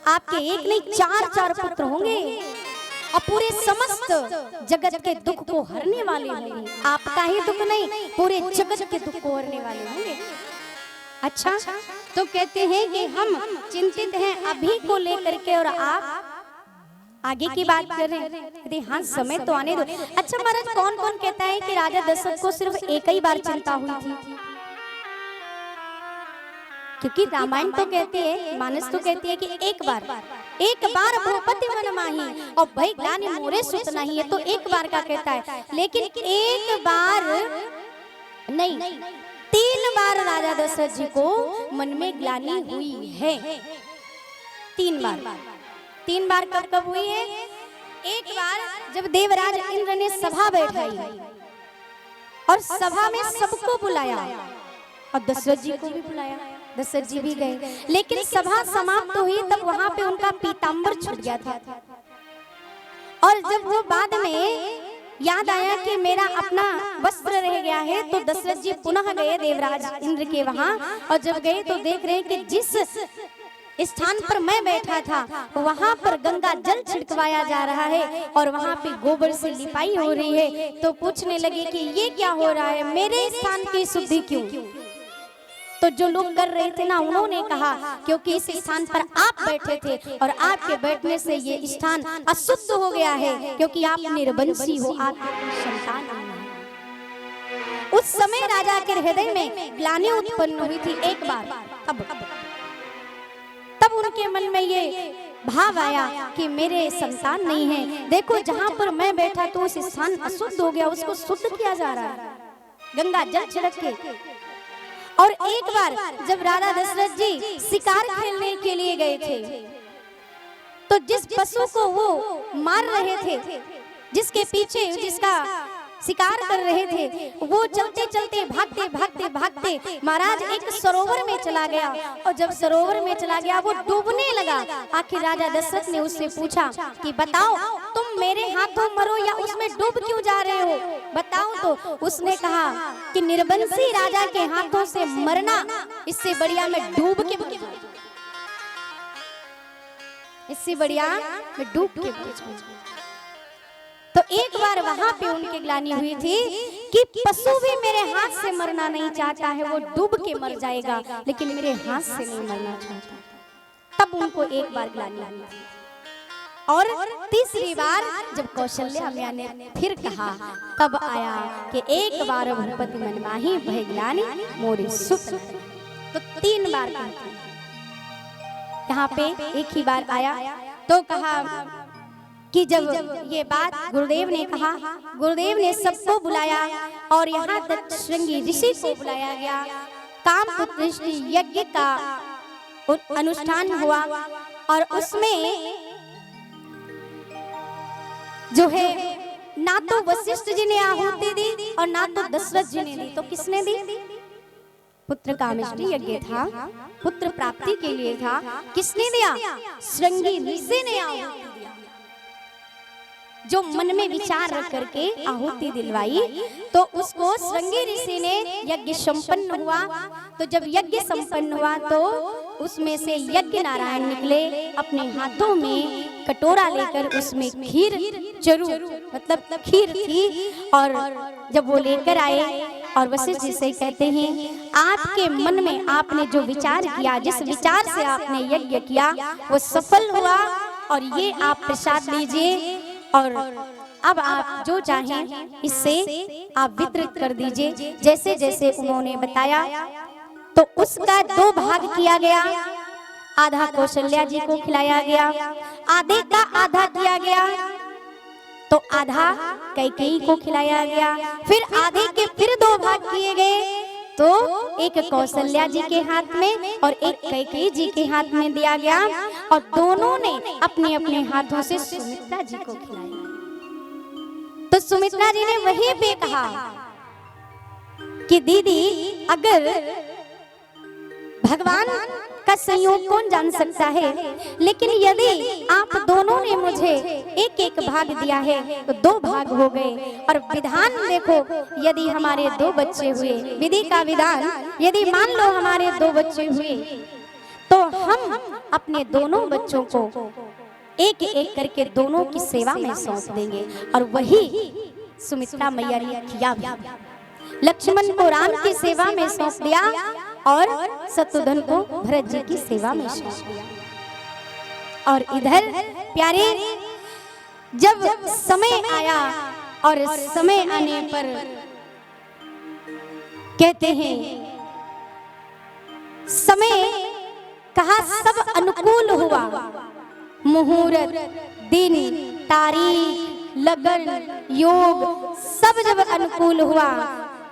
आपके एक नहीं चार चार पुत्र होंगे और पूरे समस्त जगत के दुख को हरने वाले होंगे। आपका ही दुख नहीं, पूरे जगत के दुख को हरने वाले होंगे। अच्छा, तो कहते हैं कि हम चिंतित हैं अभी को लेकर के और आप आगे की बात कर रहे हैं। हाँ, समय तो आने दो। अच्छा महाराज, कौन कौन कहता है कि राजा दशरथ को सिर्फ एक ही बार चिंता हुई थी? क्योंकि रामायण तो कहती है, मानस तो कहती है कि एक बार भूपति मन माही और भई ग्लानि मोरे सुत नहीं, है तो एक बार का कहता है। लेकिन एक बार नहीं, 3 बार राजा दशरथ जी को मन में ग्लानि हुई है। 3 बार कब कब हुई है? एक बार जब देवराज इंद्र ने सभा बैठाई और सभा में सबको बुलाया और दशरथ जी को भी बुलाया, दशरथ जी भी गए। लेकिन सभा समाप्त हुई तब वहां पे उनका पीतांबर छूट गया था और जब वो बाद में याद आया कि मेरा अपना वस्त्र रह गया है, तो दशरथ जी पुनः गए देवराज इंद्र के वहां। और जब गए तो देख रहे हैं कि जिस स्थान पर मैं बैठा था वहां पर गंगा जल छिड़कवाया जा रहा है और वहां पे गोबर से लिपाई हो रही है। तो पूछने लगे कि ये क्या हो रहा है, मेरे स्थान की शुद्धि क्यों? तो जो लोग कर रहे थे ना, उन्होंने कहा क्योंकि इस स्थान पर आप बैठे थे और आपके बैठने से ये स्थान अशुद्ध हो गया है, क्योंकि आप निर्वंशी हो, आपकी संतान नहीं है। उस समय राजा के हृदय में ग्लानि उत्पन्न हुई थी एक बार। तब उनके मन में ये भाव आया कि मेरे संतान नहीं है। देखो, जहाँ पर मैं बैठा तो उस स्थान अशुद्ध हो गया, उसको शुद्ध किया जा रहा है गंगा जल छिड़क के। और एक बार जब राजा दशरथ जी शिकार खेलने के लिए गए थे, तो जिस पशु को वो मार रहे थे, जिसके पीछे जिसका शिकार कर रहे थे, वो चलते चलते भागते भागते भागते महाराज एक सरोवर में चला गया। और जब सरोवर में चला गया वो डूबने लगा। आखिर राजा दशरथ ने उससे पूछा कि बताओ, तुम मेरे हाथों मरो या उसमें डूब क्यों जा रहे हो, बताओ। तो उसने कहा कि निर्वंशी राजा के हाथों से मरना इससे बढ़िया मैं डूब के मर जाऊं, इससे बढ़िया मैं डूब के मर जाऊं। तो एक बार वहां पे उनके ग्लानि हुई थी कि पशु भी मेरे हाथ से मरना नहीं चाहता है, वो डूब के मर जाएगा, लेकिन मेरे हाथ से नहीं मरना चाहता। तब उनको एक बार ग्लानि हुई थी। और तीसरी बार जब कौशल्या मैया ने फिर कहा, तब आया कि एक बार भूपति मन माही भई ग्लानि मोरे सुत। तो 3 बार कहती, यहाँ पे एक ही बार आया। तो कहा कि जब ये बात गुरुदेव ने कहा, गुरुदेव ने सबको बुलाया और यहाँ तक श्रृंगी ऋषि को बुलाया गया। काम पुत्र यज्ञ का अनुष्ठान हुआ और उसमें जो है ना तो वशिष्ठ जी ने आहुति दी और ना तो दशरथ जी ने दी। तो किसने दी? पुत्र कामेष्टि यज्ञ था, पुत्र प्राप्ति के लिए था। किसने दिया? श्रृंगी ऋषि ने आहुति दिया, जो मन में विचार रख करके आहुति दिलवाई। तो उसको श्रृंगी ऋषि ने यज्ञ संपन्न हुआ। तो जब यज्ञ संपन्न हुआ तो उसमें से यज्ञ नारायण निकले, अपने हाथों में कटोरा लेकर उसमें खीर जरूर मतलब खीर थी। और जब वो लेकर आए और वशिष्ठ जी से कहते हैं, आपके मन में आपने जो विचार किया, जिस विचार से आपने यज्ञ किया वो सफल हुआ और ये आप प्रसाद लीजिए और अब आप जो चाहें इससे आप वितरित कर दीजिए। जैसे जैसे उन्होंने बताया तो उसका 2 भाग किया गया। आधा कौशल्या जी को खिलाया गया, आधे का आधा किया गया। तो आधा कैकेयी को खिलाया गया, फिर आधे के फिर 2 भाग किए गए। तो एक कौशल्या जी के हाथ में और एक कैकेयी जी के हाथ में दिया गया और दोनों ने अपने अपने हाथों से सुमित्रा जी को खिलाया। तो सुमित्रा जी ने वहीं पे कहा कि दीदी, अगर भगवान का संयोग कौन जान सकता है, लेकिन यदि आप दोनों ने मुझे एक एक भाग दिया है तो 2 भाग हो गए। और विधान देखो, यदि हमारे 2 बच्चे हुए, विधि का विधान, यदि मान लो हमारे 2 बच्चे हुए तो हम अपने दोनों बच्चों को एक एक करके दोनों की सेवा में सौंप देंगे। और वही सुमित्रा मैया ने किया भी। लक्ष्मण को राम की सेवा में सौंप दिया और शत्रुघ्न को भरत जी की सेवा में सौंप दिया। और इधर प्यारे जब समय आया और समय आने पर कहते हैं समय कहा सब अनुकूल हुआ, मुहूर्त, दिन, तारीख, लगन, योग सब जब अनुकूल हुआ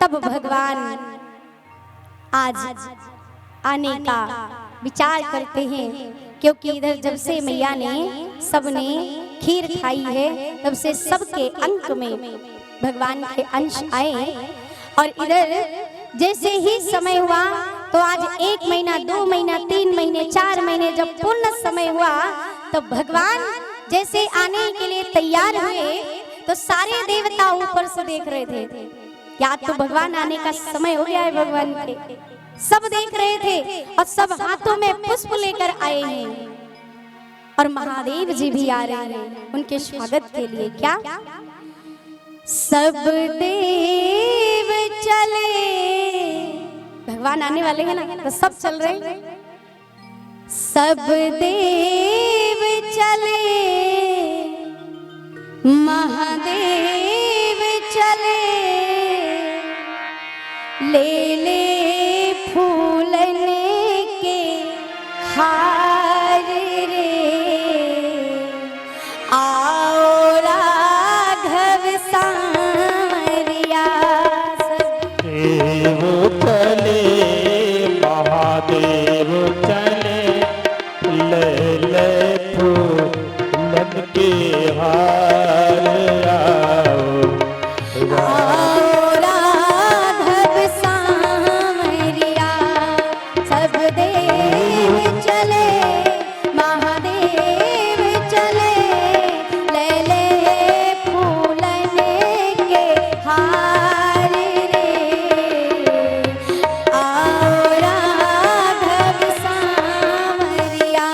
तब भगवान आज आने का विचार करते हैं। क्योंकि इधर जब से मैया ने सबने खीर खाई है तब से सबके अंक में भगवान के अंश आए। और इधर जैसे ही समय हुआ तो आज 1 महीना, 2 महीना, 3 महीने, 4 महीने जब पूर्ण समय हुआ तो भगवान जैसे आने के लिए तैयार हुए तो सारे देवता ऊपर से देख रहे थे, क्या तो भगवान आने का समय हो गया है। भगवान के सब देख रहे थे और सब हाथों में पुष्प लेकर आए हैं। और महादेव जी भी आ रहे हैं उनके स्वागत के लिए। क्या सब देव चले, भगवान आने वाले हैं ना तो सब चल रहे हैं। सब देव चले, महादेव चले, ले ले फूलने के हार रे, आओ राघव सांवरिया। देव चले, महादेव चले, ले ले फूलन के हार, आओ राघव सांवरिया। सब देव चले, महादेव चले, ले ले फूलने के हार रे, आओ राघव सांवरिया।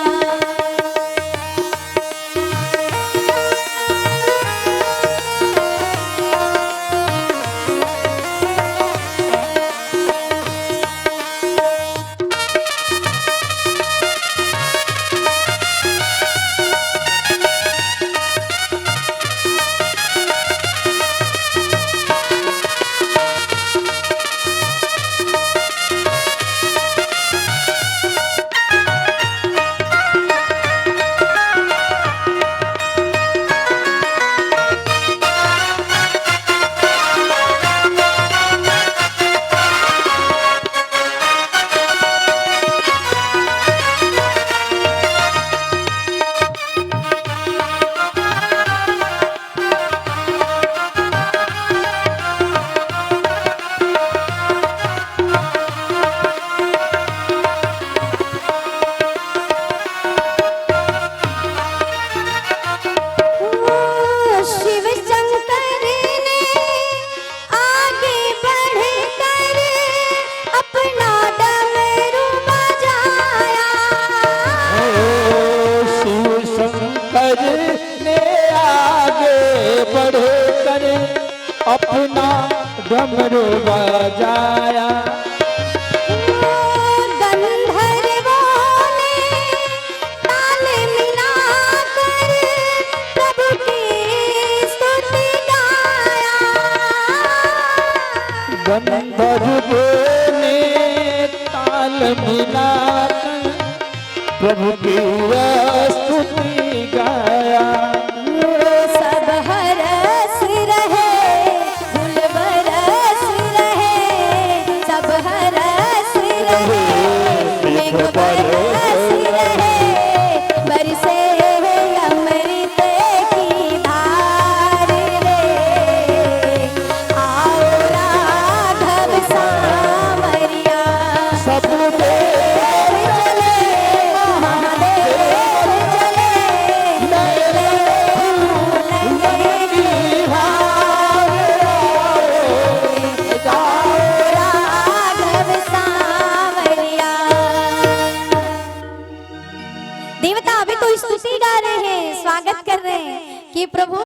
शिव शंकर ने आगे बढ़कर अपना डमरू बजाया। शिव शंकर ने आगे बढ़कर अपना डमरू बजाया। गंधर्वों ने ताल मिलाकर प्रभु की स्तुति गाया। गंधर्वों ने ताल मिलाकर प्रभु की स्तुति गाया। सब हरस रहे, फूल बरस रहे, सब हरस रहे, मेघ बरस रहे, बरसे अमृत की धार रे, आओ राघव सांवरिया। सब देव चले, महादेव चले, अभी तो स्तुति गा रहे हैं, स्वागत कर रहे हैं कि प्रभु